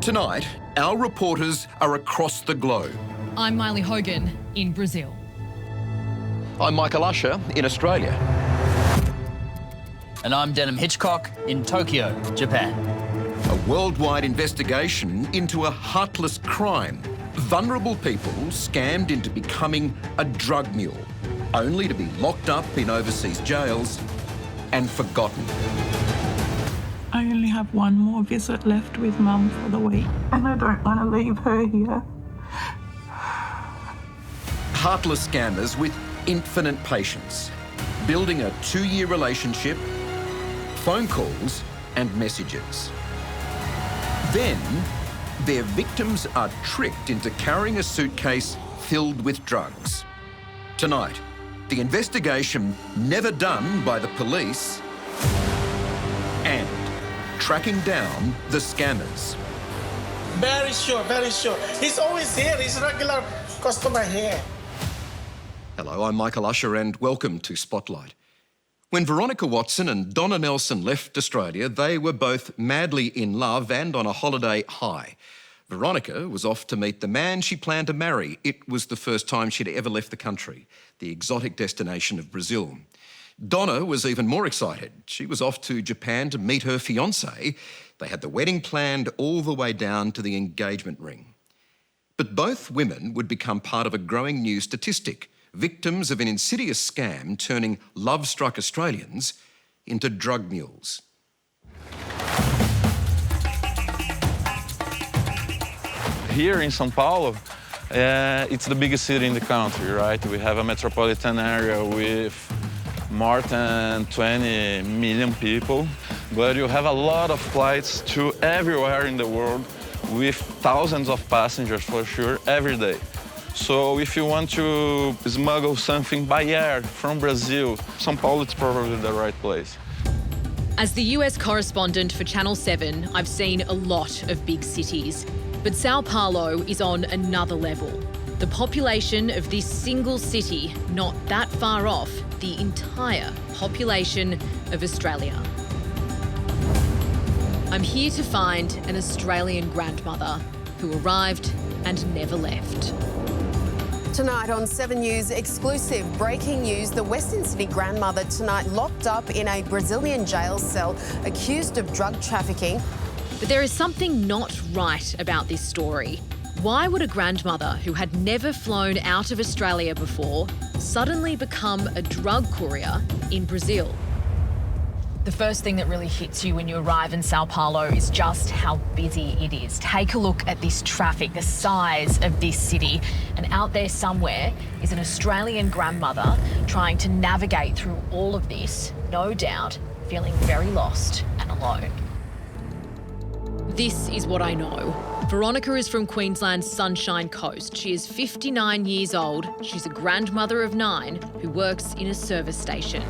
Tonight, our reporters are across the globe. I'm Mylee Hogan in Brazil. I'm Michael Usher in Australia. And I'm Denham Hitchcock in Tokyo, Japan. A worldwide investigation into a heartless crime. Vulnerable people scammed into becoming a drug mule, only to be locked up in overseas jails and forgotten. I only have one more visit left with Mum for the week, and I don't want to leave her here. Heartless scammers with infinite patience, building a 2-year relationship, phone calls and messages. Then, their victims are tricked into carrying a suitcase filled with drugs. Tonight, the investigation never done by the police and tracking down the scammers. Very sure, very sure. He's always here. He's a regular customer here. Hello, I'm Michael Usher and welcome to Spotlight. When Veronica Watson and Donna Nelson left Australia, they were both madly in love and on a holiday high. Veronica was off to meet the man she planned to marry. It was the first time she'd ever left the country, the exotic destination of Brazil. Donna was even more excited. She was off to Japan to meet her fiancé. They had the wedding planned all the way down to the engagement ring. But both women would become part of a growing new statistic, victims of an insidious scam turning love-struck Australians into drug mules. Here in São Paulo, it's the biggest city in the country, right? We have a metropolitan area with more than 20 million people, but you have a lot of flights to everywhere in the world with thousands of passengers for sure every day. So if you want to smuggle something by air from Brazil, São Paulo is probably the right place. As the US correspondent for Channel 7, I've seen a lot of big cities. But Sao Paulo is on another level. The population of this single city, not that far off the entire population of Australia. I'm here to find an Australian grandmother who arrived and never left. Tonight on 7 News exclusive breaking news, the Western Sydney grandmother tonight locked up in a Brazilian jail cell accused of drug trafficking. But there is something not right about this story. Why would a grandmother who had never flown out of Australia before suddenly become a drug courier in Brazil? The first thing that really hits you when you arrive in Sao Paulo is just how busy it is. Take a look at this traffic, the size of this city, and out there somewhere is an Australian grandmother trying to navigate through all of this, no doubt feeling very lost and alone. This is what I know. Veronica is from Queensland's Sunshine Coast. She is 59 years old. She's a grandmother of 9 who works in a service station.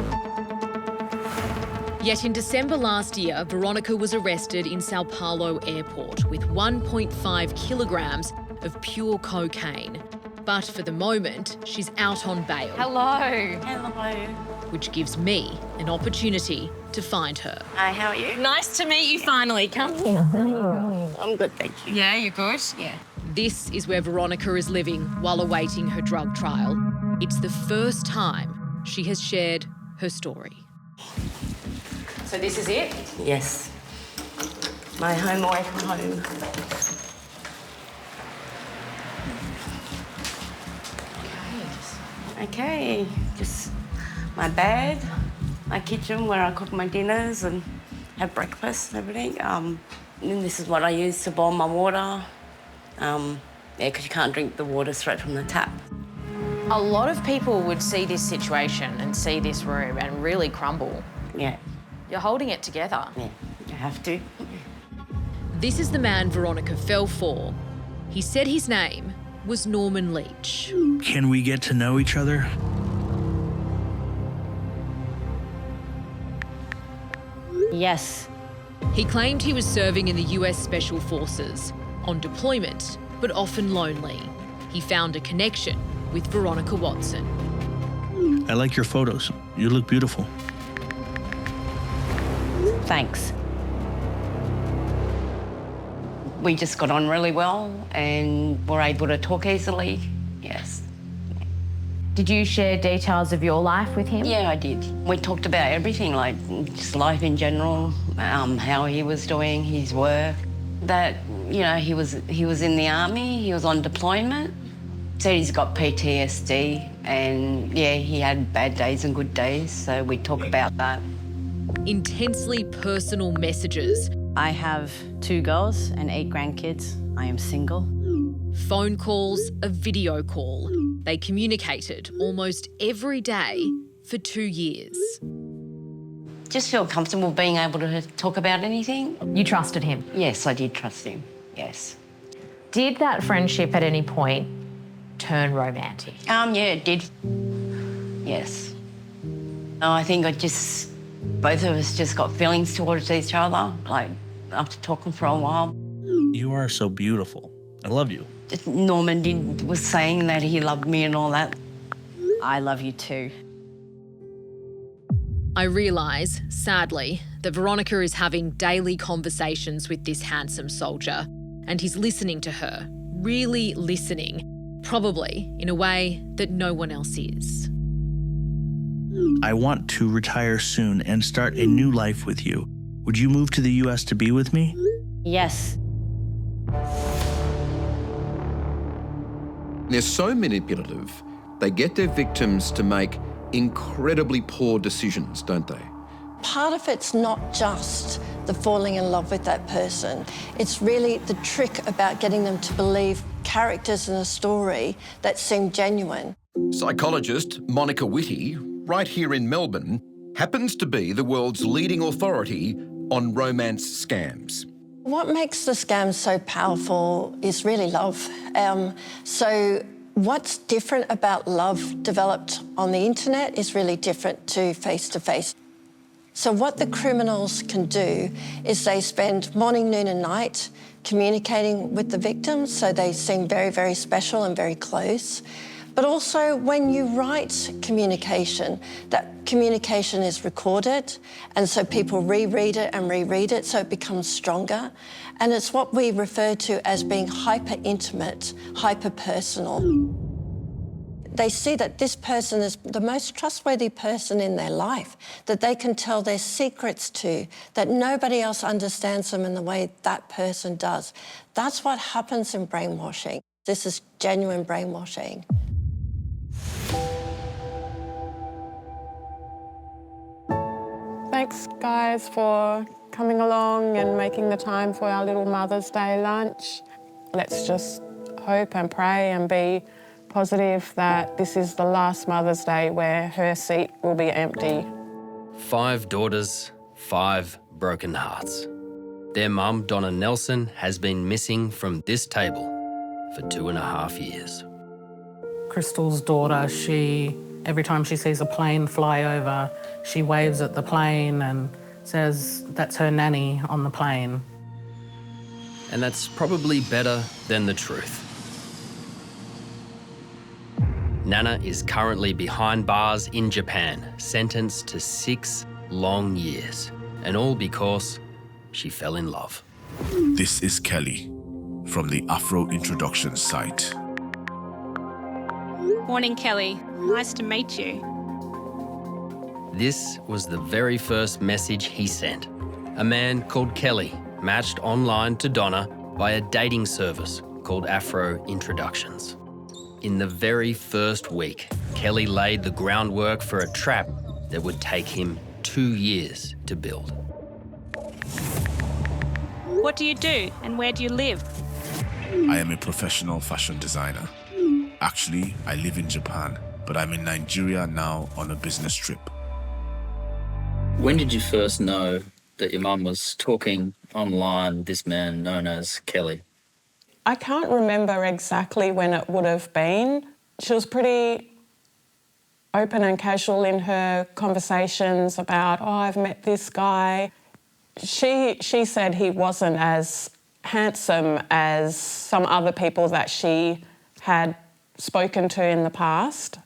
Yet in December last year, Veronica was arrested in Sao Paulo airport with 1.5 kilograms of pure cocaine. But for the moment, she's out on bail. Hello. Hello. Which gives me an opportunity to find her. Hi, how are you? Nice to meet you finally. Come here. I'm good, thank you. Yeah, you're good? Yeah. This is where Veronica is living while awaiting her drug trial. It's the first time she has shared her story. So this is it? Yes. My home away from home. Okay, just my bed, my kitchen where I cook my dinners and have breakfast and everything. And this is what I use to boil my water. Yeah, because you can't drink the water straight from the tap. A lot of people would see this situation and see this room and really crumble. Yeah. You're holding it together. Yeah, you have to. This is the man Veronica fell for. He said his name was Norman Leach. Can we get to know each other? Yes. He claimed he was serving in the US Special Forces, on deployment, but often lonely. He found a connection with Veronica Watson. I like your photos. You look beautiful. Thanks. We just got on really well and were able to talk easily, yes. Did you share details of your life with him? Yeah, I did. We talked about everything, like just life in general, how he was doing, his work. That, you know, he was in the army, he was on deployment. Said he's got PTSD and, yeah, he had bad days and good days, so we talk about that. Intensely personal messages. I have 2 girls and 8 grandkids. I am single. Phone calls, a video call. They communicated almost every day for 2 years. Just feel comfortable being able to talk about anything. You trusted him? Yes, I did trust him, yes. Did that friendship at any point turn romantic? Yeah, it did. Yes. I think both of us just got feelings towards each other, like after talking for a while. You are so beautiful. I love you. Norman was saying that he loved me and all that. I love you too. I realise, sadly, that Veronica is having daily conversations with this handsome soldier, and he's listening to her, really listening, probably in a way that no one else is. I want to retire soon and start a new life with you. Would you move to the US to be with me? Yes. They're so manipulative, they get their victims to make incredibly poor decisions, don't they? Part of it's not just the falling in love with that person. It's really the trick about getting them to believe characters in a story that seem genuine. Psychologist Monica Whitty, right here in Melbourne, happens to be the world's leading authority on romance scams. What makes the scams so powerful is really love. So what's different about love developed on the internet is really different to face-to-face. So what the criminals can do is they spend morning, noon and night communicating with the victims, so they seem very, very special and very close. But also when you write communication, that communication is recorded, and so people reread it and reread it, so it becomes stronger. And it's what we refer to as being hyper-intimate, hyper-personal. They see that this person is the most trustworthy person in their life, that they can tell their secrets to, that nobody else understands them in the way that person does. That's what happens in brainwashing. This is genuine brainwashing. Thanks, guys, for coming along and making the time for our little Mother's Day lunch. Let's just hope and pray and be positive that this is the last Mother's Day where her seat will be empty. 5 daughters, 5 broken hearts. Their mum, Donna Nelson, has been missing from this table for 2.5 years. Crystal's daughter, every time she sees a plane fly over, she waves at the plane and says that's her nanny on the plane. And that's probably better than the truth. Nana is currently behind bars in Japan, sentenced to 6 long years, and all because she fell in love. This is Kelly from the Afro Introduction site. Morning, Kelly. Nice to meet you. This was the very first message he sent. A man called Kelly matched online to Donna by a dating service called Afro Introductions. In the very first week, Kelly laid the groundwork for a trap that would take him 2 years to build. What do you do and where do you live? I am a professional fashion designer. Actually, I live in Japan, but I'm in Nigeria now on a business trip. When did you first know that your mum was talking online with this man known as Kelly? I can't remember exactly when it would have been. She was pretty open and casual in her conversations about, oh, I've met this guy. She said he wasn't as handsome as some other people that she had spoken to in the past.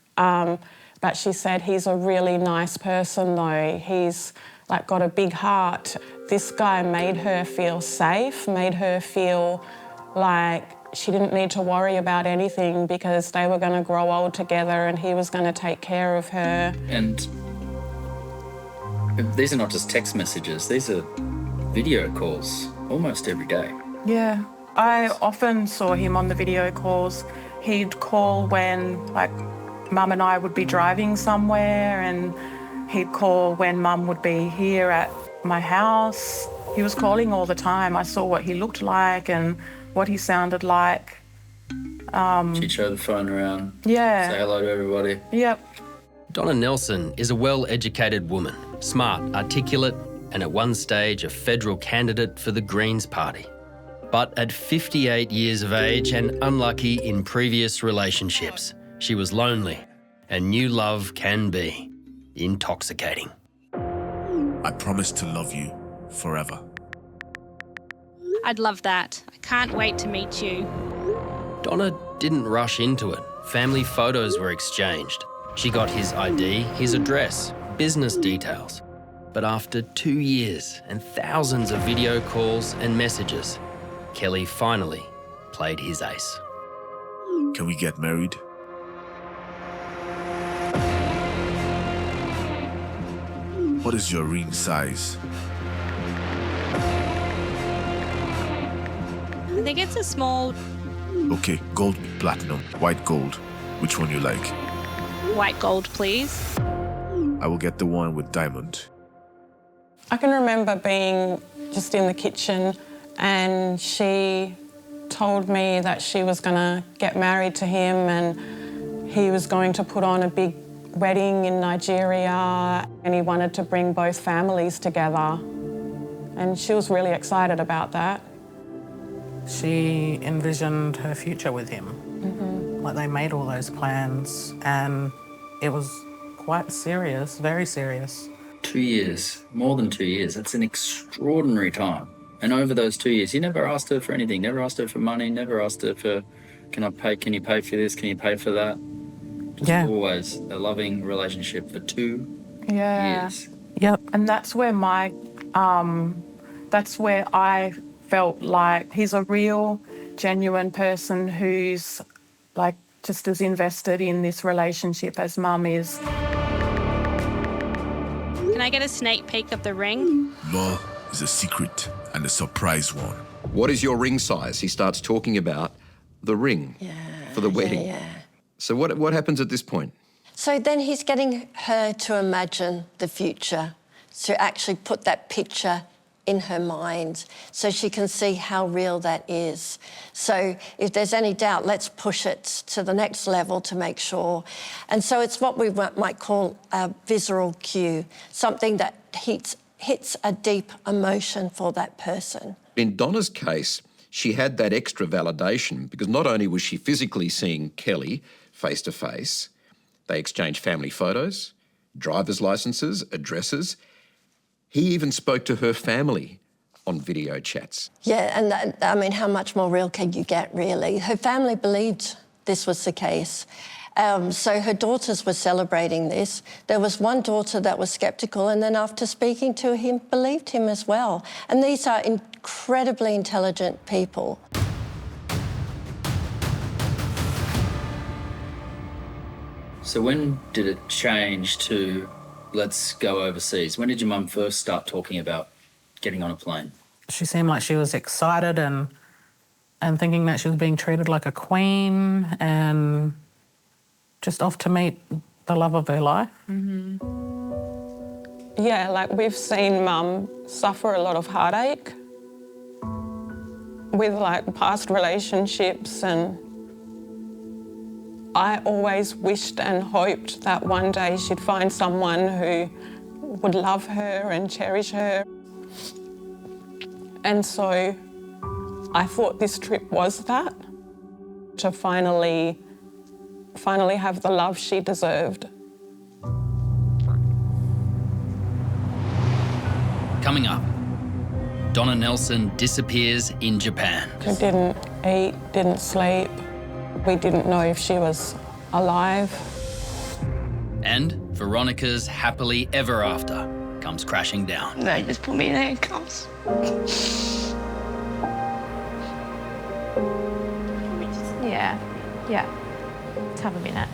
But she said he's a really nice person though. He's like got a big heart. This guy made her feel safe, made her feel like she didn't need to worry about anything because they were going to grow old together and he was going to take care of her. And these are not just text messages, these are video calls almost every day. Yeah, I often saw him on the video calls. He'd call when, like, Mum and I would be driving somewhere, and he'd call when Mum would be here at my house. He was calling all the time. I saw what he looked like and what he sounded like. She'd show the phone around, Yeah. say hello to everybody. Yep. Donna Nelson is a well-educated woman, smart, articulate, and at one stage a federal candidate for the Greens Party. But at 58 years of age and unlucky in previous relationships, she was lonely, and new love can be intoxicating. I promise to love you forever. I'd love that. I can't wait to meet you. Donna didn't rush into it. Family photos were exchanged. She got his ID, his address, business details. But after 2 years and thousands of video calls and messages, Kelly finally played his ace. Can we get married? What is your ring size? I think it's a small Okay, gold, platinum, white gold. Which one you like? white gold, please. I will get the one with diamond. I can remember being just in the kitchen and she told me that she was going to get married to him and he was going to put on a big wedding in Nigeria and he wanted to bring both families together. And she was really excited about that. She envisioned her future with him. Like, they made all those plans and it was quite serious, very serious. 2 years, more than 2 years. That's an extraordinary time. And over those 2 years, he never asked her for anything, never asked her for money, never asked her for, can you pay for this, can you pay for that? Just always a loving relationship for 2 years. Yep, and that's where that's where I felt like he's a real, genuine person who's like just as invested in this relationship as Mum is. Can I get a sneak peek of the ring? Law is a secret and a surprise one. What is your ring size? He starts talking about the ring for the wedding. Yeah. So what happens at this point? So then he's getting her to imagine the future, to actually put that picture in her mind so she can see how real that is. So if there's any doubt, let's push it to the next level to make sure. And so it's what we might call a visceral cue, something that hits a deep emotion for that person. In Donna's case, she had that extra validation because not only was she physically seeing Kelly face to face, they exchanged family photos, driver's licenses, addresses. He even spoke to her family on video chats. Yeah, and that, I mean, how much more real can you get, really? Her family believed this was the case. So her daughters were celebrating this. There was one daughter that was sceptical and then after speaking to him, believed him as well. And these are incredibly intelligent people. So when did it change to let's go overseas? When did your mum first start talking about getting on a plane? She seemed like she was excited and thinking that she was being treated like a queen and just off to meet the love of her life. Yeah, like we've seen Mum suffer a lot of heartache with like past relationships, and I always wished and hoped that one day she'd find someone who would love her and cherish her. And so I thought this trip was that, to finally have the love she deserved. Coming up, Donna Nelson disappears in Japan. We didn't eat, didn't sleep. We didn't know if she was alive. And Veronica's happily ever after comes crashing down. They just put me in handcuffs. Yeah, let's have a minute.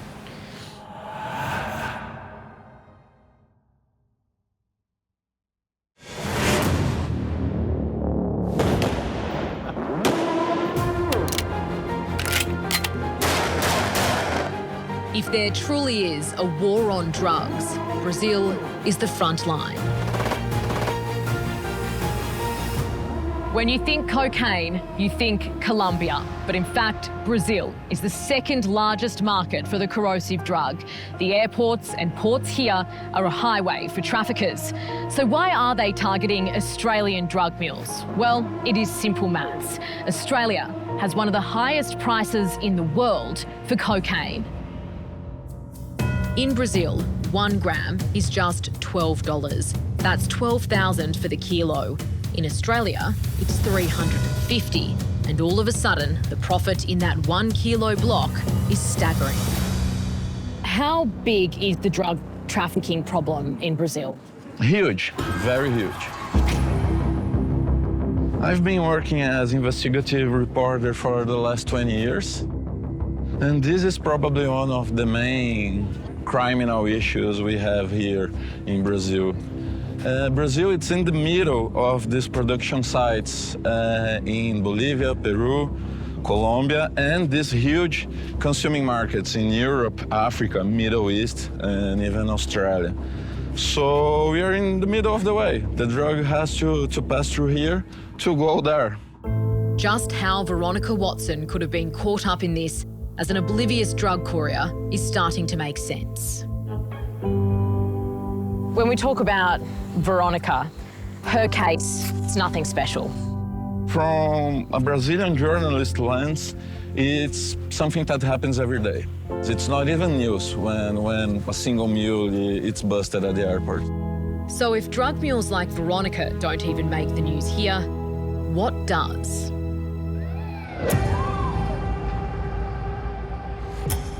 If there truly is a war on drugs, Brazil is the front line. When you think cocaine, you think Colombia. But in fact, Brazil is the second largest market for the corrosive drug. The airports and ports here are a highway for traffickers. So why are they targeting Australian drug mules? Well, it is simple maths. Australia has one of the highest prices in the world for cocaine. In Brazil, 1 gram is just $12. That's $12,000 for the kilo. In Australia, it's $350. And all of a sudden, the profit in that 1 kilo block is staggering. How big is the drug trafficking problem in Brazil? Huge, very huge. I've been working as investigative reporter for the last 20 years. And this is probably one of the main criminal issues we have here in Brazil. Brazil, it's in the middle of these production sites in Bolivia, Peru, Colombia, and these huge consuming markets in Europe, Africa, Middle East, and even Australia. So we are in the middle of the way. The drug has to pass through here to go there. Just how Veronica Watson could have been caught up in this as an oblivious drug courier is starting to make sense. When we talk about Veronica, her case, it's nothing special. From a Brazilian journalist lens, it's something that happens every day. It's not even news when a single mule is busted at the airport. So if drug mules like Veronica don't even make the news here, what does?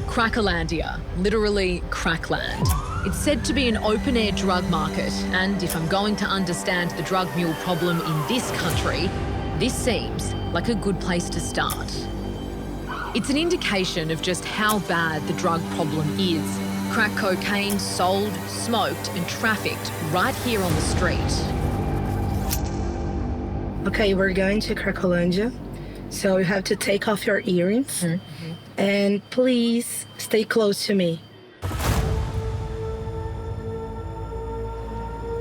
Crackerlandia, literally crackland. It's said to be an open-air drug market, and if I'm going to understand the drug mule problem in this country, this seems like a good place to start. It's an indication of just how bad the drug problem is. Crack cocaine sold, smoked and trafficked right here on the street. Okay, we're going to Crackerlandia, so you have to take off your earrings. And please stay close to me.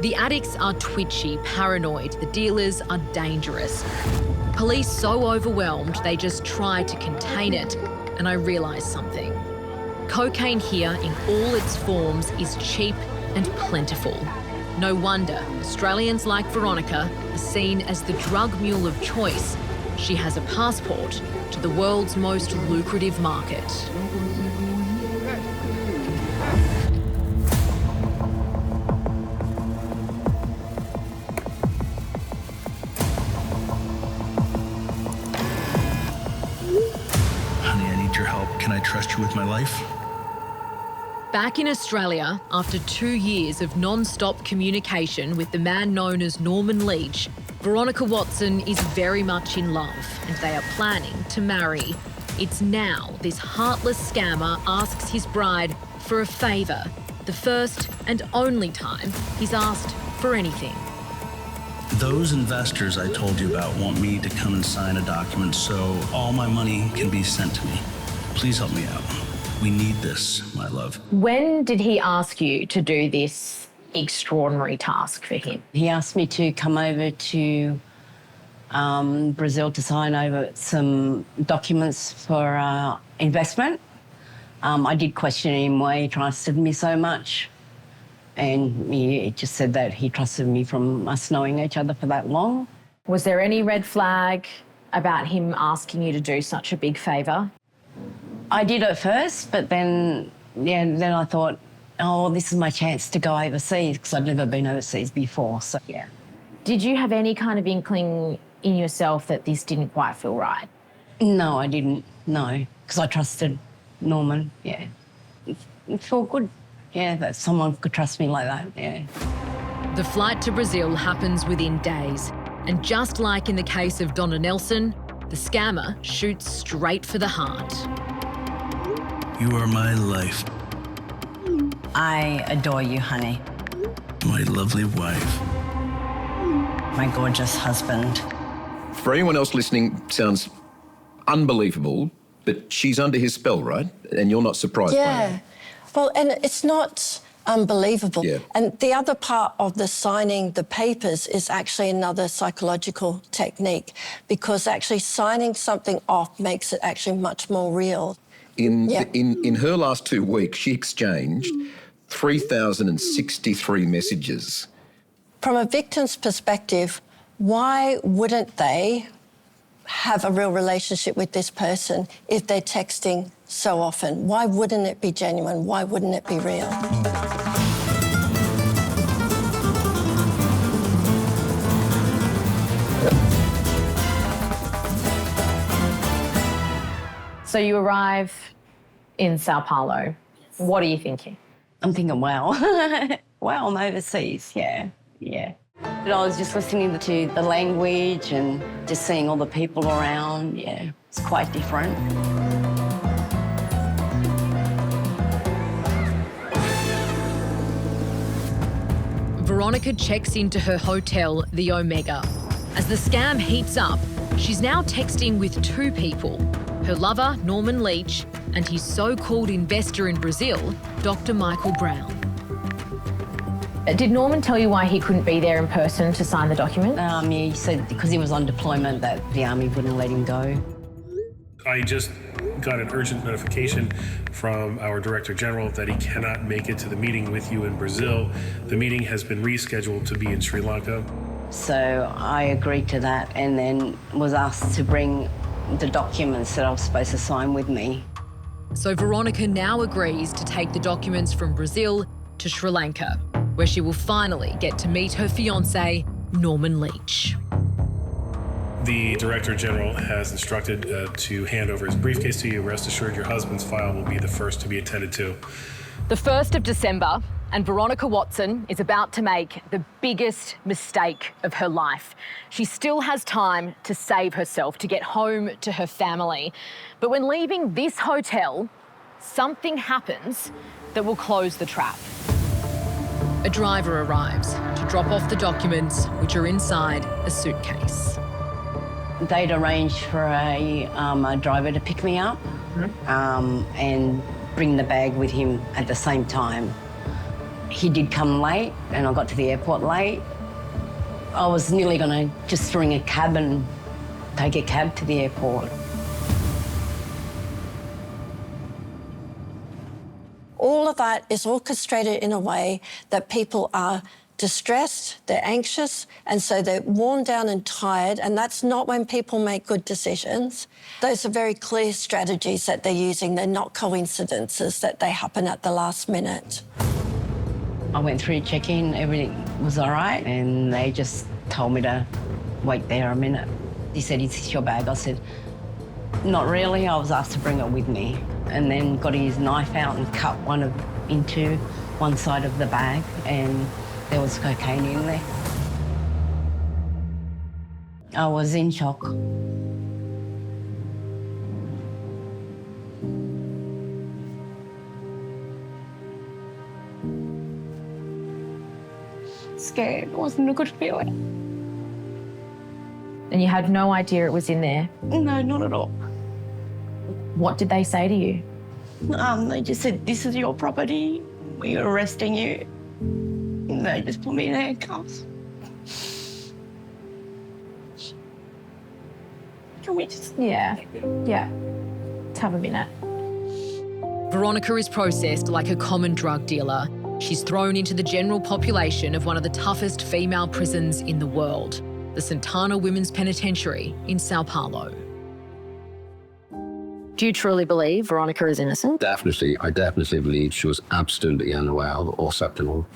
The addicts are twitchy, paranoid. The dealers are dangerous. Police so overwhelmed, they just try to contain it. And I realised something. Cocaine here in all its forms is cheap and plentiful. No wonder Australians like Veronica are seen as the drug mule of choice. She has a passport to the world's most lucrative market. Honey, I need your help. Can I trust you with my life? Back in Australia, after 2 years of non-stop communication with the man known as Norman Leach, Veronica Watson is very much in love and they are planning to marry. It's now this heartless scammer asks his bride for a favour, the first and only time he's asked for anything. Those investors I told you about want me to come and sign a document so all my money can be sent to me. Please help me out. We need this, my love. When did he ask you to do this extraordinary task for him? He asked me to come over to Brazil to sign over some documents for investment. I did question him why he trusted me so much. And he just said that he trusted me from us knowing each other for that long. Was there any red flag about him asking you to do such a big favour? I did at first, but then I thought, oh, this is my chance to go overseas because I'd never been overseas before, so yeah. Did you have any kind of inkling in yourself that this didn't quite feel right? No, I didn't, no, because I trusted Norman, yeah. It felt good, yeah, that someone could trust me like that, yeah. The flight to Brazil happens within days. And just like in the case of Donna Nelson, the scammer shoots straight for the heart. You are my life. I adore you, honey. My lovely wife. My gorgeous husband. For anyone else listening, sounds unbelievable, but she's under his spell, right? And you're not surprised by that. Yeah. Well, and it's not unbelievable. Yeah. And the other part of the signing the papers is actually another psychological technique, because actually signing something off makes it actually much more real. In her last 2 weeks, she exchanged 3,063 messages. From a victim's perspective, why wouldn't they have a real relationship with this person if they're texting so often? Why wouldn't it be genuine? Why wouldn't it be real? So you arrive in Sao Paulo. What are you thinking? I'm thinking, wow. Wow, I'm overseas, yeah. But I was just listening to the language and just seeing all the people around, yeah. It's quite different. Veronica checks into her hotel, the Omega. As the scam heats up, she's now texting with 2 people, her lover, Norman Leach, and his so-called investor in Brazil, Dr. Michael Brown. Did Norman tell you why he couldn't be there in person to sign the document? Yeah, he said because he was on deployment that the army wouldn't let him go. I just got an urgent notification from our Director General that he cannot make it to the meeting with you in Brazil. The meeting has been rescheduled to be in Sri Lanka. So I agreed to that and then was asked to bring the documents that I was supposed to sign with me. So Veronica now agrees to take the documents from Brazil to Sri Lanka, where she will finally get to meet her fiancé, Norman Leach. The Director General has instructed to hand over his briefcase to you. Rest assured your husband's file will be the first to be attended to. The 1st of December, and Veronica Watson is about to make the biggest mistake of her life. She still has time to save herself, to get home to her family. But when leaving this hotel, something happens that will close the trap. A driver arrives to drop off the documents, which are inside a suitcase. They'd arranged for a driver to pick me up and bring the bag with him at the same time. He did come late and I got to the airport late. I was nearly going to just ring a cab and take a cab to the airport. All of that is orchestrated in a way that people are distressed, they're anxious, and so they're worn down and tired, and that's not when people make good decisions. Those are very clear strategies that they're using. They're not coincidences that they happen at the last minute. I went through check-in, everything was all right, and they just told me to wait there a minute. He said, "Is this your bag?" I said, "Not really." I was asked to bring it with me, and then got his knife out and cut into one side of the bag, and there was cocaine in there. I was in shock. Scared. It wasn't a good feeling. And you had no idea it was in there? No, not at all. What did they say to you? They just said, "This is your property. We're arresting you." And they just put me in handcuffs. Can we just... Yeah. Let's have a minute. Veronica is processed like a common drug dealer. She's thrown into the general population of one of the toughest female prisons in the world, the Santana Women's Penitentiary in Sao Paulo. Do you truly believe Veronica is innocent? Definitely. I definitely believe she was absolutely unaware of all septinol.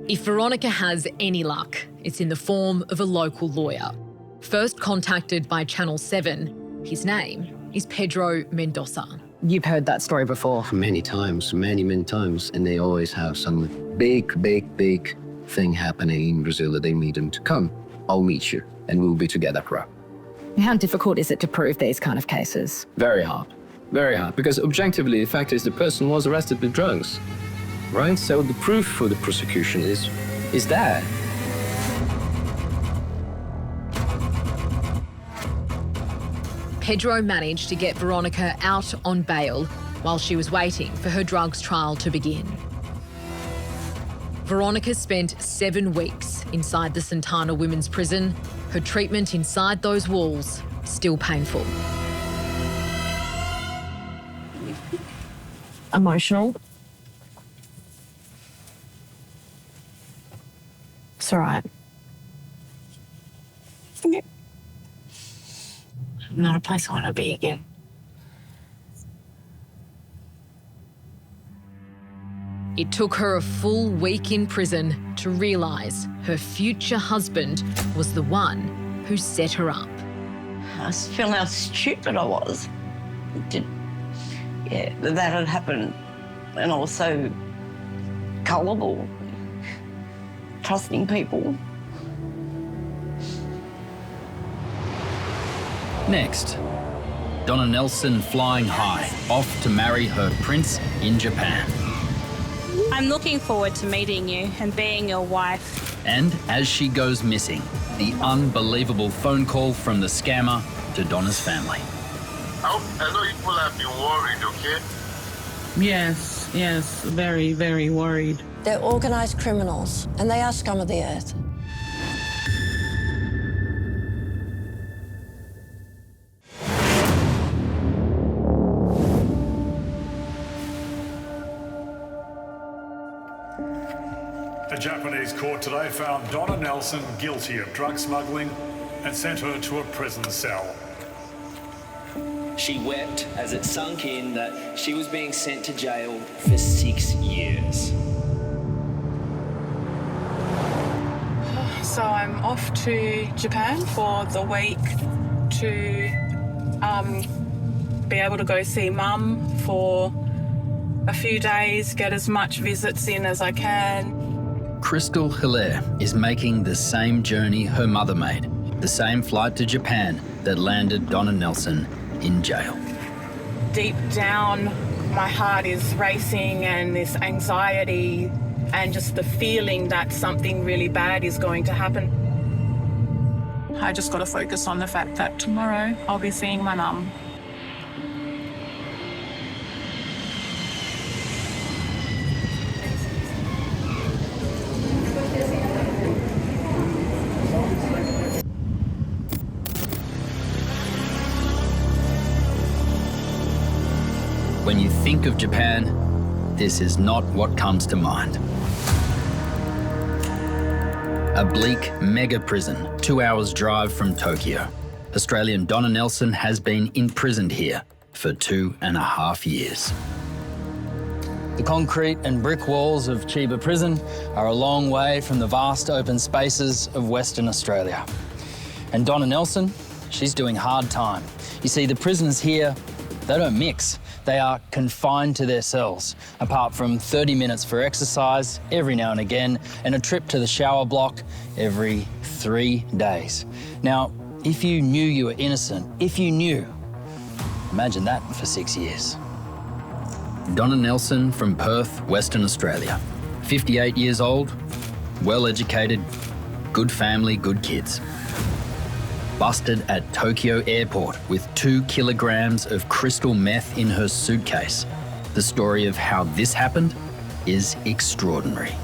If Veronica has any luck, it's in the form of a local lawyer. First contacted by Channel 7, his name is Pedro Mendoza. You've heard that story before? Many times, many times. And they always have some big thing happening in Brazil that they need them to come. I'll meet you and we'll be together, bro. How difficult is it to prove these kind of cases? Very hard, because objectively, the fact is the person was arrested with drugs, right? So the proof for the prosecution is there. Pedro managed to get Veronica out on bail while she was waiting for her drugs trial to begin. Veronica spent 7 weeks inside the Santana Women's Prison, her treatment inside those walls still painful. Emotional. It's all right. Not a place I want to be again. It took her a full week in prison to realise her future husband was the one who set her up. I just feel how stupid I was. That had happened, and I was so gullible, trusting people. Next, Donna Nelson flying high, off to marry her prince in Japan. I'm looking forward to meeting you and being your wife. And as she goes missing, the unbelievable phone call from the scammer to Donna's family. I know people have been worried, okay? Yes, very, very worried. They're organised criminals, and they are scum of the earth. A Japanese court today found Donna Nelson guilty of drug smuggling and sent her to a prison cell. She wept as it sunk in that she was being sent to jail for 6 years. So I'm off to Japan for the week to be able to go see Mum for a few days, get as much visits in as I can. Crystal Hilaire is making the same journey her mother made, the same flight to Japan that landed Donna Nelson in jail. Deep down, my heart is racing, and this anxiety and just the feeling that something really bad is going to happen. I just got to focus on the fact that tomorrow I'll be seeing my mum. When you think of Japan, this is not what comes to mind. A bleak mega prison, 2 hours drive from Tokyo. Australian Donna Nelson has been imprisoned here for 2.5 years. The concrete and brick walls of Chiba Prison are a long way from the vast open spaces of Western Australia. And Donna Nelson, she's doing hard time. You see, the prisoners here, they don't mix. They are confined to their cells, apart from 30 minutes for exercise every now and again, and a trip to the shower block every 3 days. Now, if you knew you were innocent, imagine that for 6 years. Donna Nelson from Perth, Western Australia. 58 years old, well-educated, good family, good kids. Busted at Tokyo airport with 2 kilograms of crystal meth in her suitcase. The story of how this happened is extraordinary.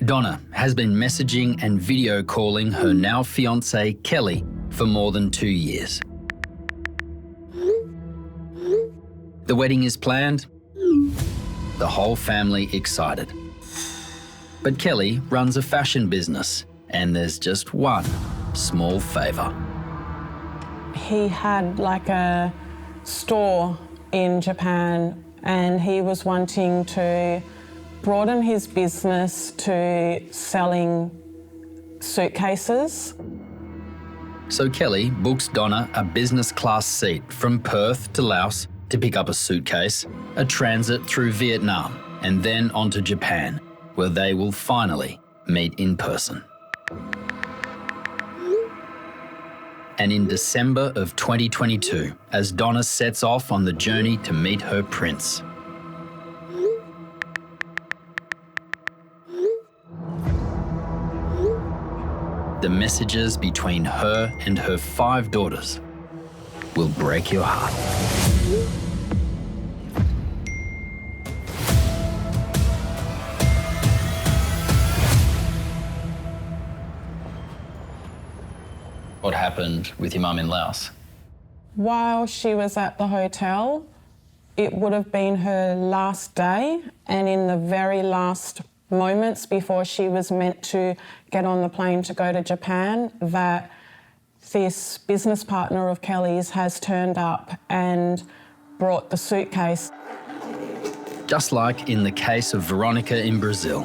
Donna has been messaging and video calling her now fiancé Kelly for more than 2 years. The wedding is planned, the whole family excited. But Kelly runs a fashion business, and there's just one small favour. He had like a store in Japan, and he was wanting to broaden his business to selling suitcases. So Kelly books Donna a business class seat from Perth to Laos to pick up a suitcase, a transit through Vietnam, and then on to Japan, where they will finally meet in person. And in December of 2022, as Donna sets off on the journey to meet her prince, the messages between her and her 5 daughters will break your heart. What happened with your mum in Laos? While she was at the hotel, it would have been her last day, and in the very last moments before she was meant to get on the plane to go to Japan, that this business partner of Kelly's has turned up and brought the suitcase. Just like in the case of Veronica in Brazil.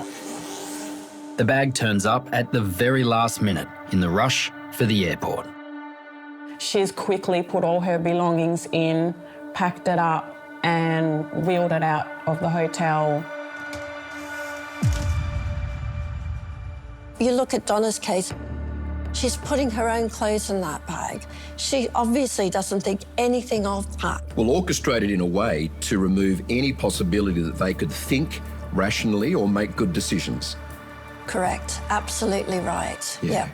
The bag turns up at the very last minute in the rush for the airport. She's quickly put all her belongings in, packed it up and wheeled it out of the hotel. You look at Donna's case, she's putting her own clothes in that bag. She obviously doesn't think anything of that. Well, orchestrated in a way to remove any possibility that they could think rationally or make good decisions. Correct, absolutely right. Yeah.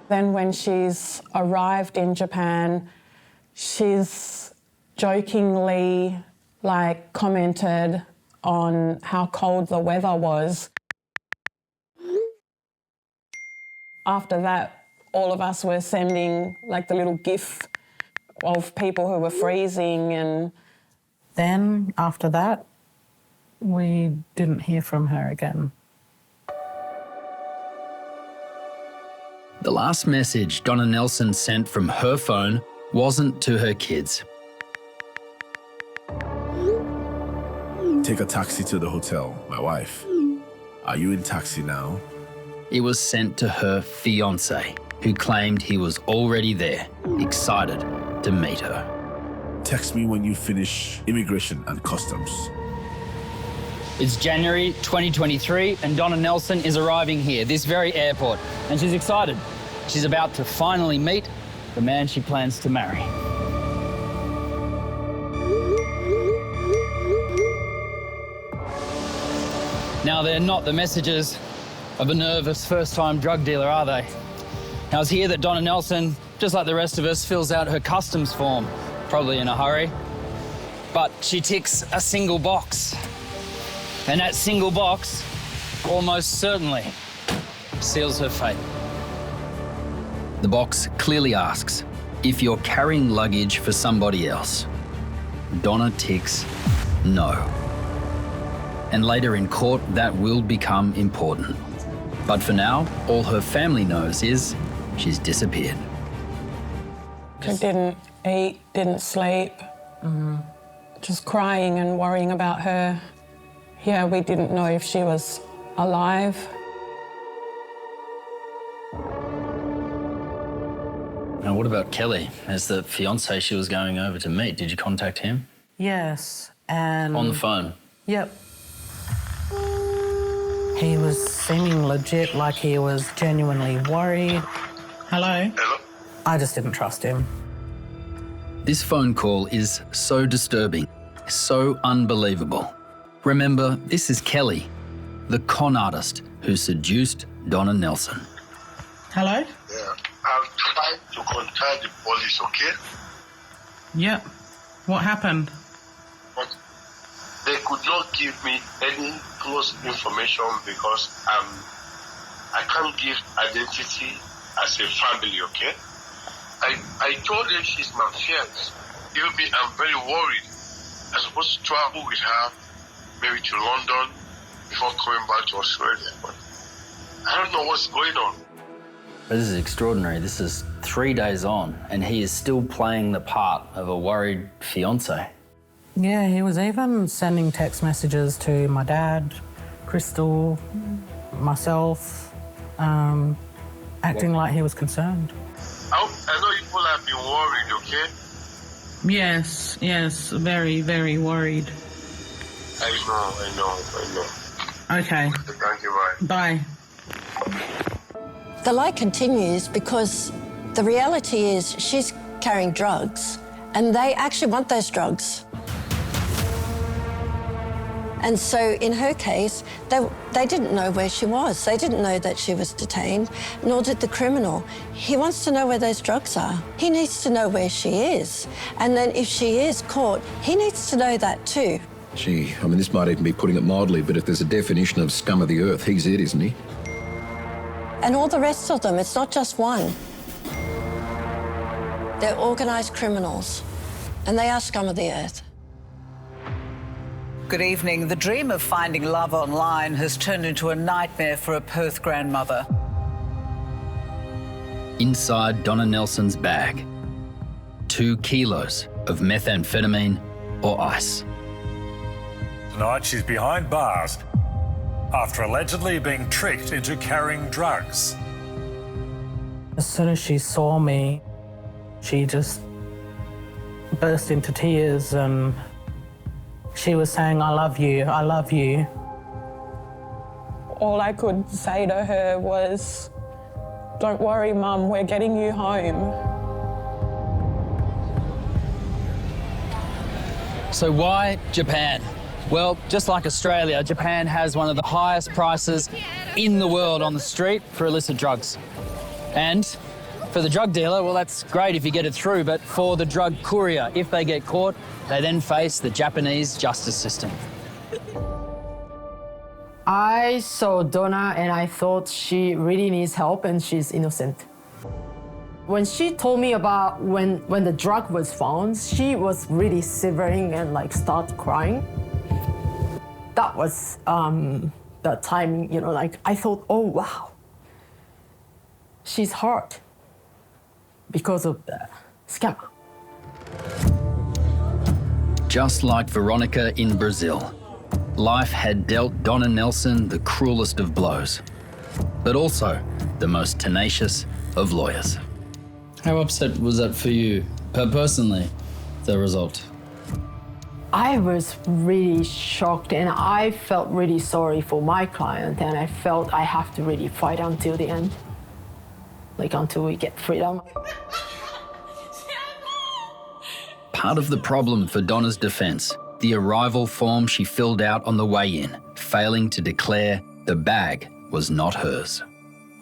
Then when she's arrived in Japan, she's jokingly commented on how cold the weather was. After that, all of us were sending the little gif of people who were freezing, and then after that, we didn't hear from her again. The last message Donna Nelson sent from her phone wasn't to her kids. Take a taxi to the hotel, my wife. Are you in taxi now? It was sent to her fiancé, who claimed he was already there, excited to meet her. Text me when you finish immigration and customs. It's January 2023 and Donna Nelson is arriving here, this very airport, and she's excited. She's about to finally meet the man she plans to marry. Now, they're not the messages of a nervous first-time drug dealer, are they? Now, it's here that Donna Nelson, just like the rest of us, fills out her customs form, probably in a hurry. But she ticks a single box. And that single box almost certainly seals her fate. The box clearly asks if you're carrying luggage for somebody else. Donna ticks no. And later in court, that will become important. But for now, all her family knows is she's disappeared. I didn't eat, didn't sleep, just crying and worrying about her. Yeah, we didn't know if she was alive. Now, what about Kelly? As the fiancé she was going over to meet, did you contact him? Yes, and... On the phone? Yep. He was seeming legit, like he was genuinely worried. Hello? Hello? I just didn't trust him. This phone call is so disturbing, so unbelievable. Remember, this is Kelly, the con artist who seduced Donna Nelson. Hello? Yeah, I've tried to contact the police, okay? Yep. What happened? But they could not give me any close information because I can't give identity as a family, okay? I told them she's my fiance. Even me, I'm very worried. I'm supposed to travel with her, maybe to London, before coming back to Australia. But I don't know what's going on. This is extraordinary. This is 3 days on and he is still playing the part of a worried fiancé. Yeah, he was even sending text messages to my dad, Crystal, myself, acting like he was concerned. I know people have been worried, okay? Yes, very, very worried. I know. Okay. Thank you, bye. Bye. The lie continues because the reality is she's carrying drugs and they actually want those drugs. And so in her case, they didn't know where she was. They didn't know that she was detained, nor did the criminal. He wants to know where those drugs are. He needs to know where she is. And then if she is caught, he needs to know that too. Gee, I mean, this might even be putting it mildly, but if there's a definition of scum of the earth, he's it, isn't he? And all the rest of them, it's not just one. They're organised criminals, and they are scum of the earth. Good evening. The dream of finding love online has turned into a nightmare for a Perth grandmother. Inside Donna Nelson's bag, 2 kilos of methamphetamine or ice. Tonight she's behind bars after allegedly being tricked into carrying drugs. As soon as she saw me, she just burst into tears and she was saying, I love you, I love you. All I could say to her was, don't worry, Mum, we're getting you home. So why Japan? Well, just like Australia, Japan has one of the highest prices in the world on the street for illicit drugs. And for the drug dealer, well, that's great if you get it through, but for the drug courier, if they get caught, they then face the Japanese justice system. I saw Donna and I thought she really needs help and she's innocent. When she told me about when the drug was found, she was really shivering and start crying. That was the time, I thought, oh, wow. She's hurt because of the scam. Just like Veronica in Brazil, life had dealt Donna Nelson the cruelest of blows, but also the most tenacious of lawyers. How upset was that for you, personally, the result? I was really shocked and I felt really sorry for my client and I felt I have to really fight until the end, until we get freedom. Part of the problem for Donna's defence, the arrival form she filled out on the way in, failing to declare the bag was not hers.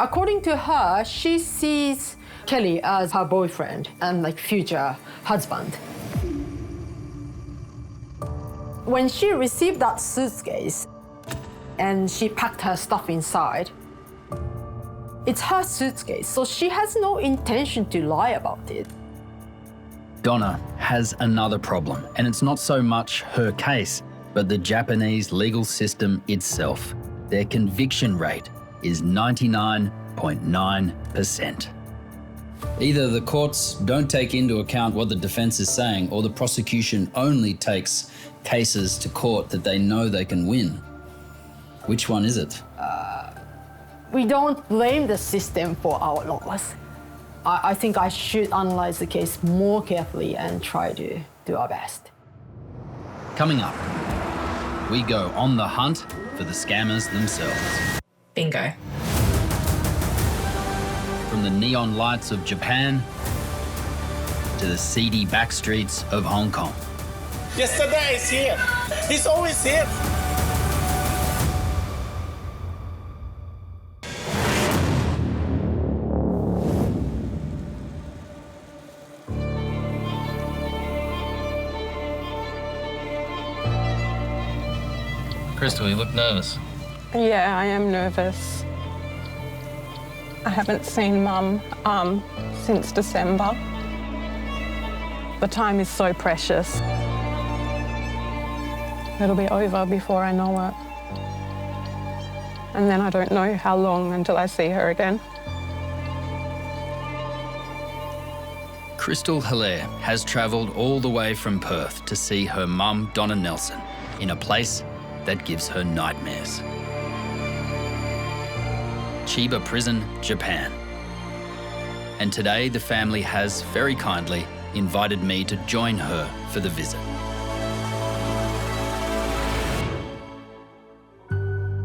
According to her, she sees Kelly as her boyfriend and future husband. When she received that suitcase and she packed her stuff inside, it's her suitcase, so she has no intention to lie about it. Donna has another problem, and it's not so much her case, but the Japanese legal system itself. Their conviction rate is 99.9%. Either the courts don't take into account what the defence is saying, or the prosecution only takes cases to court that they know they can win. Which one is it? We don't blame the system for our loss. I think I should analyse the case more carefully and try to do our best. Coming up, we go on the hunt for the scammers themselves. Bingo. From the neon lights of Japan to the seedy backstreets of Hong Kong. Yesterday is here. He's always here. Crystal, you look nervous. Yeah, I am nervous. I haven't seen Mum since December. The time is so precious. It'll be over before I know it. And then I don't know how long until I see her again. Crystal Hilaire has travelled all the way from Perth to see her mum, Donna Nelson, in a place that gives her nightmares. Chiba Prison, Japan. And today the family has very kindly invited me to join her for the visit.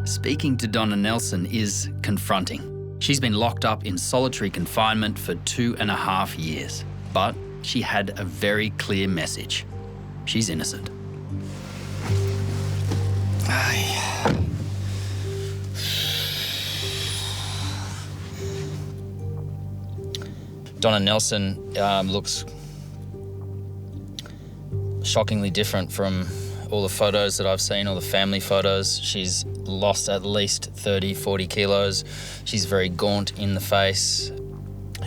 Speaking to Donna Nelson is confronting. She's been locked up in solitary confinement for 2.5 years, but she had a very clear message. She's innocent. Donna Nelson looks shockingly different from all the photos that I've seen, all the family photos. She's lost at least 30, 40 kilos. She's very gaunt in the face.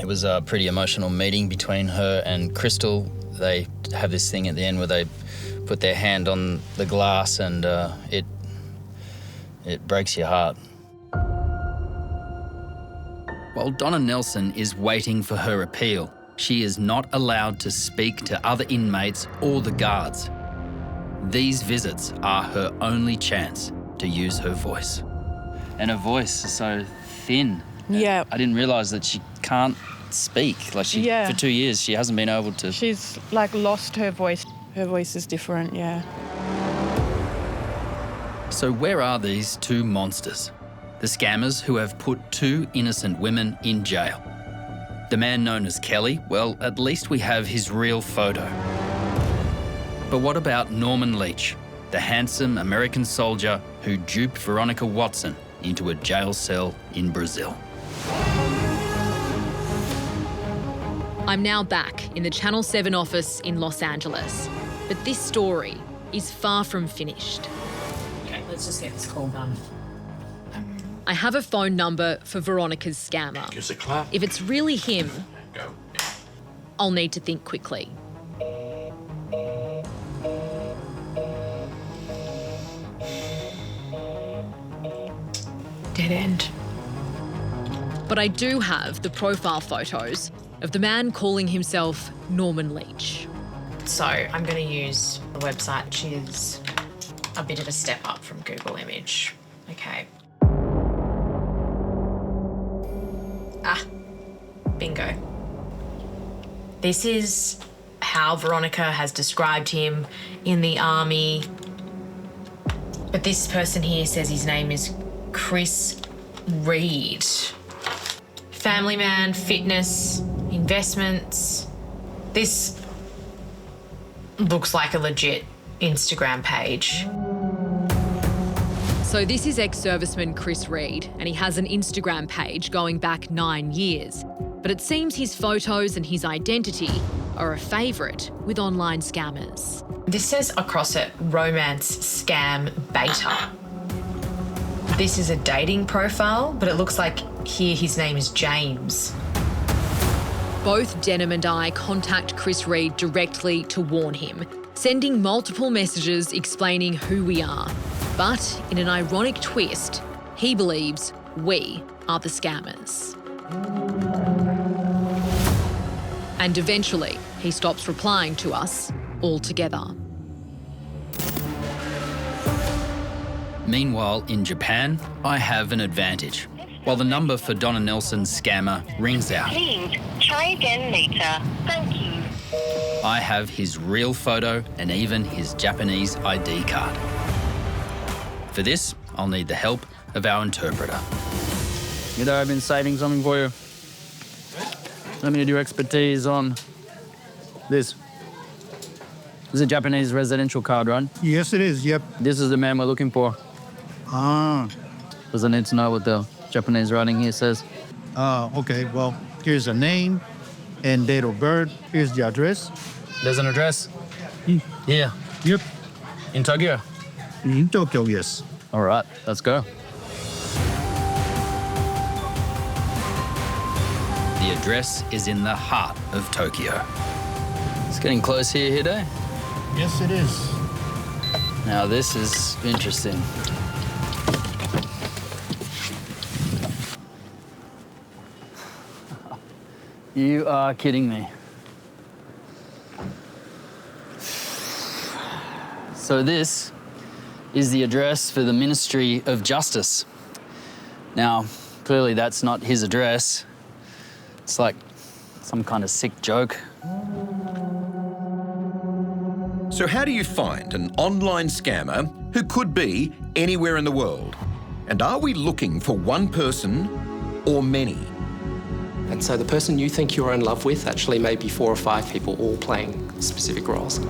It was a pretty emotional meeting between her and Crystal. They have this thing at the end where they put their hand on the glass and it breaks your heart. While Donna Nelson is waiting for her appeal, she is not allowed to speak to other inmates or the guards. These visits are her only chance to use her voice. And her voice is so thin. Yeah. I didn't realise that she can't speak. Like for 2 years, she hasn't been able to. She's like lost her voice. Her voice is different, yeah. So where are these two monsters? The scammers who have put 2 innocent women in jail. The man known as Kelly, well, at least we have his real photo. But what about Norman Leach, the handsome American soldier who duped Veronica Watson into a jail cell in Brazil? I'm now back in the Channel 7 office in Los Angeles, but this story is far from finished. Okay, let's just get this call done. I have a phone number for Veronica's scammer. Give us a clap. If it's really him, Go. I'll need to think quickly. Dead end. But I do have the profile photos of the man calling himself Norman Leach. So I'm going to use a website which is a bit of a step up from Google Image. Okay. Bingo. This is how Veronica has described him in the army. But this person here says his name is Chris Reed. Family man, fitness, investments. This looks like a legit Instagram page. So this is ex-serviceman Chris Reed, and he has an Instagram page going back 9 years. But it seems his photos and his identity are a favourite with online scammers. This says across it, romance scam beta. This is a dating profile, but it looks like here his name is James. Both Denham and I contact Chris Reed directly to warn him, sending multiple messages explaining who we are. But in an ironic twist, he believes we are the scammers. And eventually, he stops replying to us altogether. Meanwhile, in Japan, I have an advantage. While the number for Donna Nelson's scammer rings out, Please try again later. Thank you. I have his real photo and even his Japanese ID card. For this, I'll need the help of our interpreter. You know, I've been saving something for you. Let me need your expertise on this. This is a Japanese residential card, right? Yes, it is, yep. This is the man we're looking for. Ah. Does I need to know what the Japanese writing here says? Okay, well, here's a name and date of birth. Here's the address. There's an address? Yeah. Yep. In Tokyo? In Tokyo, yes. All right, let's go. The address is in the heart of Tokyo. It's getting close here, Hide. Yes, it is. Now, this is interesting. You are kidding me. So this is the address for the Ministry of Justice. Now, clearly that's not his address. It's like some kind of sick joke. So how do you find an online scammer who could be anywhere in the world? And are we looking for one person or many? And so the person you think you're in love with actually may be 4 or 5 people all playing specific roles.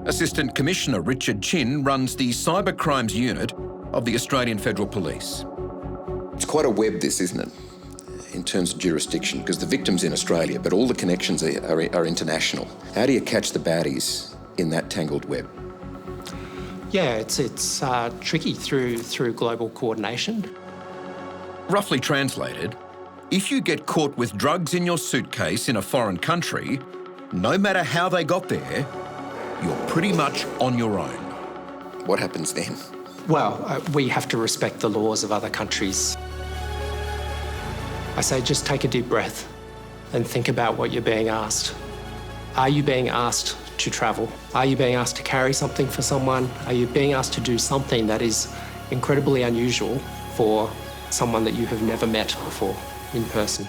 Assistant Commissioner Richard Chin runs the Cybercrimes Unit of the Australian Federal Police. It's quite a web, this, isn't it, in terms of jurisdiction, because the victim's in Australia, but all the connections are international. How do you catch the baddies in that tangled web? Yeah, it's tricky through global coordination. Roughly translated, if you get caught with drugs in your suitcase in a foreign country, no matter how they got there, you're pretty much on your own. What happens then? Well, we have to respect the laws of other countries. I say just take a deep breath and think about what you're being asked. Are you being asked to travel? Are you being asked to carry something for someone? Are you being asked to do something that is incredibly unusual for someone that you have never met before in person?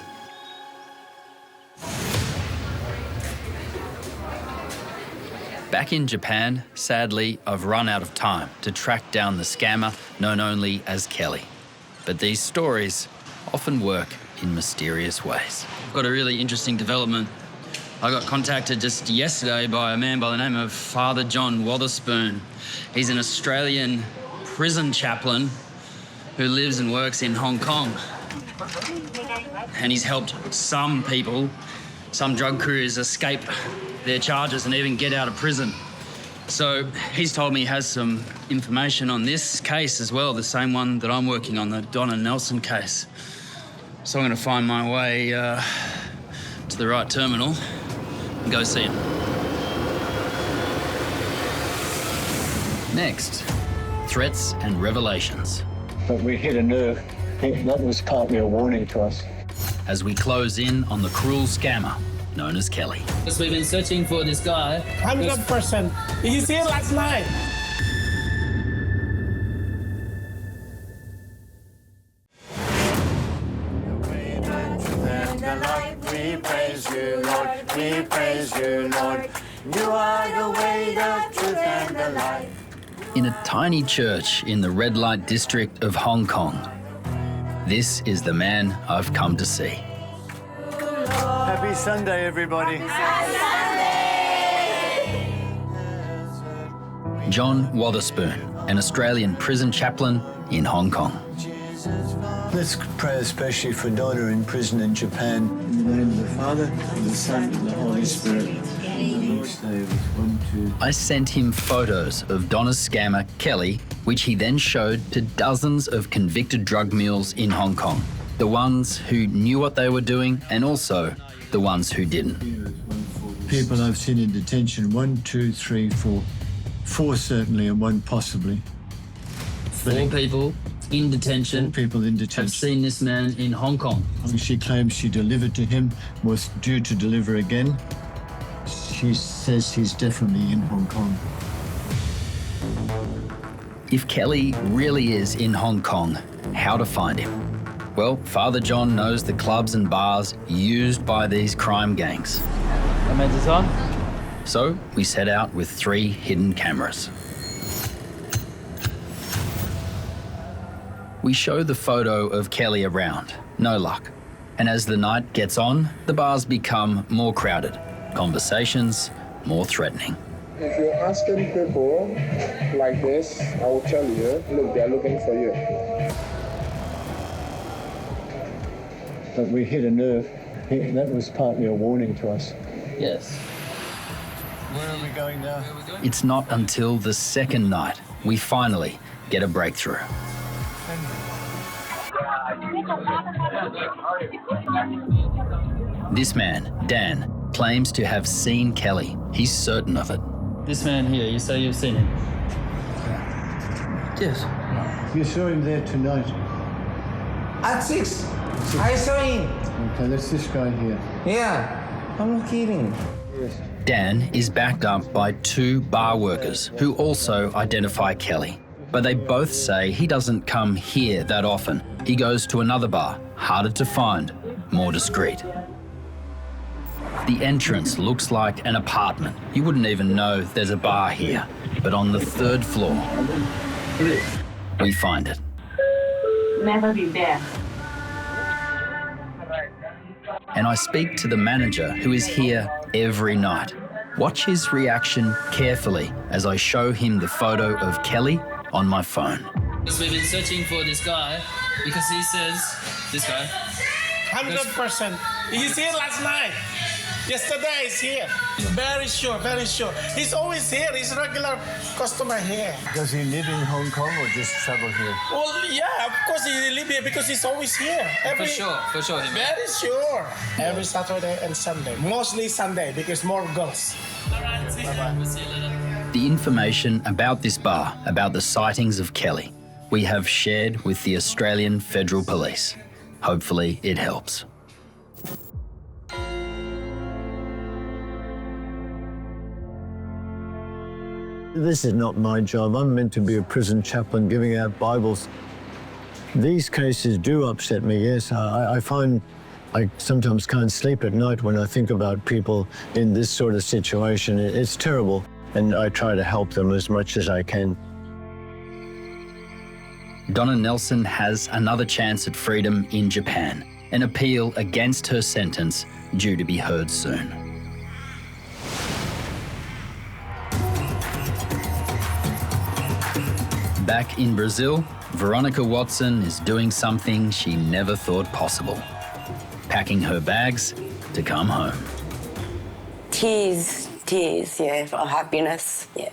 Back in Japan, sadly, I've run out of time to track down the scammer known only as Kelly. But these stories often work in mysterious ways. I've got a really interesting development. I got contacted just yesterday by a man by the name of Father John Wotherspoon. He's an Australian prison chaplain who lives and works in Hong Kong. And he's helped some people, some drug couriers, escape their charges and even get out of prison. So he's told me he has some information on this case as well, the same one that I'm working on, the Donna Nelson case. So I'm going to find my way to the right terminal and go see him. Next, threats and revelations. But we hit a nerve. That was partly a warning to us. As we close in on the cruel scammer known as Kelly. We've been searching for this guy. 100%. Did you see it last night? We praise you, Lord. We praise you, Lord. You are the way, the truth, and the life. In a tiny church in the red light district of Hong Kong, this is the man I've come to see. Happy Sunday, everybody. John Wotherspoon, an Australian prison chaplain in Hong Kong. Let's pray especially for Donna in prison in Japan. In the name of the Father, and the Son, and the Holy Spirit. I sent him photos of Donna's scammer, Kelly, which he then showed to dozens of convicted drug mules in Hong Kong. The ones who knew what they were doing and also the ones who didn't. People I've seen in detention, 1, 2, 3, 4. 4 certainly and 1 possibly. 4 people in detention. 4 people in detention. Have seen this man in Hong Kong. She claims she delivered to him, was due to deliver again. She says he's definitely in Hong Kong. If Kelly really is in Hong Kong, how to find him? Well, Father John knows the clubs and bars used by these crime gangs. So we set out with 3 hidden cameras. We show the photo of Kelly around, no luck. And as the night gets on, the bars become more crowded, conversations more threatening. If you're asking people like this, I will tell you, look, they're looking for you. But we hit a nerve. That was partly a warning to us. Yes. Where are we going now? It's not until the second night we finally get a breakthrough. This man, Dan, claims to have seen Kelly. He's certain of it. This man here, you say you've seen him? Yes. You saw him there tonight. At 6. I saw him. Okay, that's this guy here. Yeah, I'm not kidding. Yes. Dan is backed up by 2 bar workers who also identify Kelly. But they both say he doesn't come here that often. He goes to another bar, harder to find, more discreet. The entrance looks like an apartment. You wouldn't even know there's a bar here. But on the 3rd floor, we find it. Never been there. And I speak to the manager who is here every night. Watch his reaction carefully as I show him the photo of Kelly on my phone. We've been searching for this guy because he says, this guy. 100%. He's here last night. Yesterday he's here. Very sure, very sure. He's always here. He's a regular customer here. Does he live in Hong Kong or just travel here? Well, yeah, of course he lives here because he's always here. For sure. Very sure. Every Saturday and Sunday. Mostly Sunday because more girls. All right, see you. We'll see you later. The information about this bar, about the sightings of Kelly, we have shared with the Australian Federal Police. Hopefully it helps. This is not my job. I'm meant to be a prison chaplain giving out Bibles. These cases do upset me, yes. I find I sometimes can't sleep at night when I think about people in this sort of situation. It's terrible, and I try to help them as much as I can. Donna Nelson has another chance at freedom in Japan, an appeal against her sentence due to be heard soon. Back in Brazil, Veronica Watson is doing something she never thought possible, packing her bags to come home. Tears, yeah, for happiness, yeah.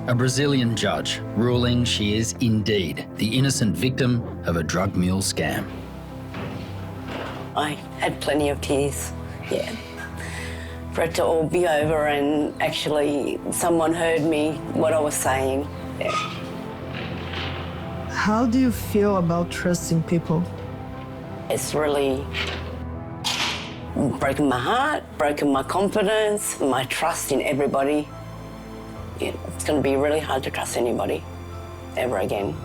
A Brazilian judge ruling she is indeed the innocent victim of a drug mule scam. I had plenty of tears, yeah. For it to all be over and actually someone heard me, what I was saying, yeah. How do you feel about trusting people? It's really broken my heart, broken my confidence, my trust in everybody. Yeah, it's going to be really hard to trust anybody ever again.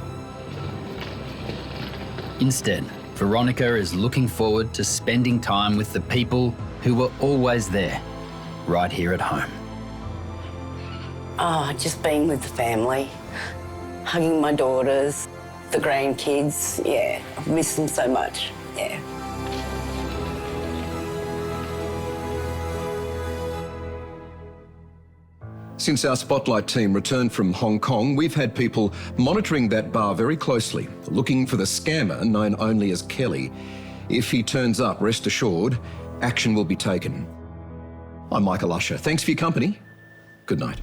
Instead, Veronica is looking forward to spending time with the people who were always there, right here at home. Oh, just being with the family, hugging my daughters, the grandkids, yeah. I've missed them so much, yeah. Since our Spotlight team returned from Hong Kong, we've had people monitoring that bar very closely, looking for the scammer known only as Kelly. If he turns up, rest assured, action will be taken. I'm Michael Usher. Thanks for your company. Good night.